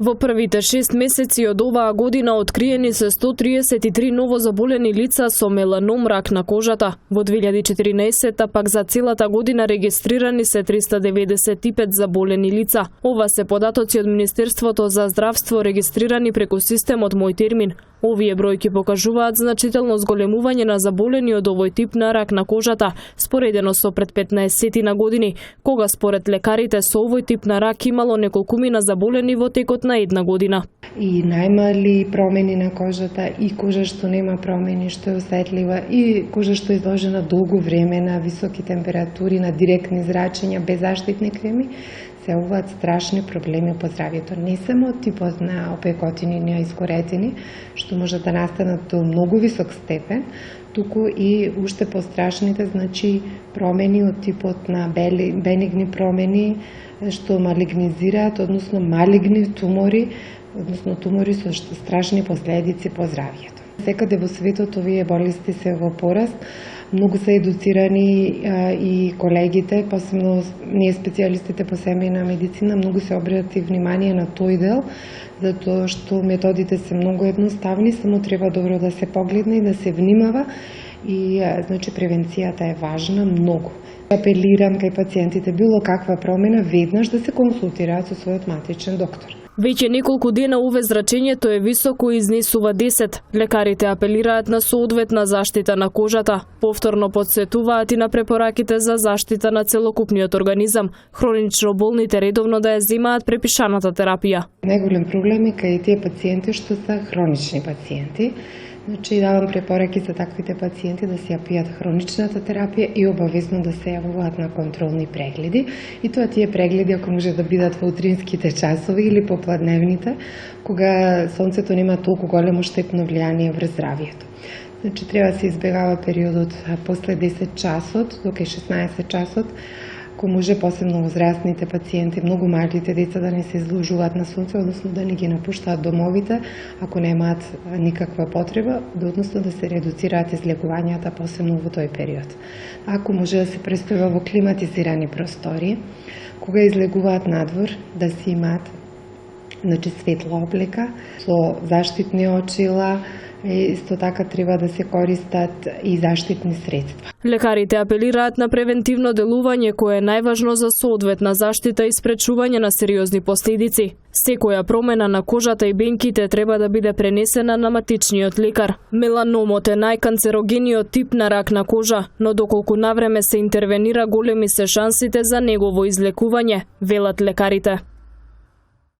Во првите 6 месеци од оваа година откриени се 133 новозаболени лица со меланом рак на кожата. Во 2014 пак за целата година регистрирани се 395 заболени лица. Ова се податоци од Министерството за здравство регистрирани преку системот Мој термин. Овие бројки покажуваат значително зголемување на заболени од овој тип на рак на кожата, споредено со пред 15 на години, кога според лекарите со овој тип на рак имало неколкумина заболени во текот на една година. И најмали промени на кожата, и кожа што нема промени, што е осетлива, и кожа што е изложена долго време на високи температури, на директни зрачења, без заштитни креми, се оваат страшни проблеми по здравјето. Не само типот на опекотини и искоретини, што може да настанат до многу висок степен, туку и уште пострашните, промени од типот на бенигни промени, што малигнизираат, односно малигни тумори, односно тумори со страшни последици по здравјето. Секаде во светот овие болести се во пораст. Многу се едуцирани и колегите, посебно ние специјалистите по семејна медицина, многу се обрати внимание на тој дел, затоа што методите се многу едноставни, само треба добро да се погледне и да се внимава и превенцијата е важна многу. Апелирам кај пациентите било каква промена веднаш да се консултираат со својот матичен доктор. Веќе неколку дена УВ зрачењето е високо и изнесува 10. Лекарите апелираат на соодветна заштита на кожата. Повторно потсетуваат и на препораките за заштита на целокупниот организам. Хронично болните редовно да ја земаат препишаната терапија. Најголем проблем е кај тие пациенти што се хронични пациенти. Давам препораки за таквите пациенти да се ја пијат хроничната терапија и обавезно да се јавуваат на контролни прегледи. И тоа тие прегледи, ако може да бидат во утринските часови или попладневните, кога сонцето нема толку големо штетно влијание врз здравјето. Треба да се избегава периодот после 10 часот, до кај 16 часот, ако може посебно возрастните пациенти, многу малите деца да не се изложуваат на сонце, односно да не ги напуштаат домовите, ако немаат никаква потреба, односно да се редуцираат излегувањата посебно во тој период. Ако може да се престојува во климатизирани простори, кога излегуваат надвор, да си имаат светла облека, со заштитни очила, исто така треба да се користат и заштитни средства. Лекарите апелираат на превентивно делување кое е најважно за соодветна заштита и спречување на сериозни последици. Секоја промена на кожата и бенките треба да биде пренесена на матичниот лекар. Меланомот е најканцерогениот тип на рак на кожа, но доколку навреме се интервенира, големи се шансите за негово излекување, велат лекарите.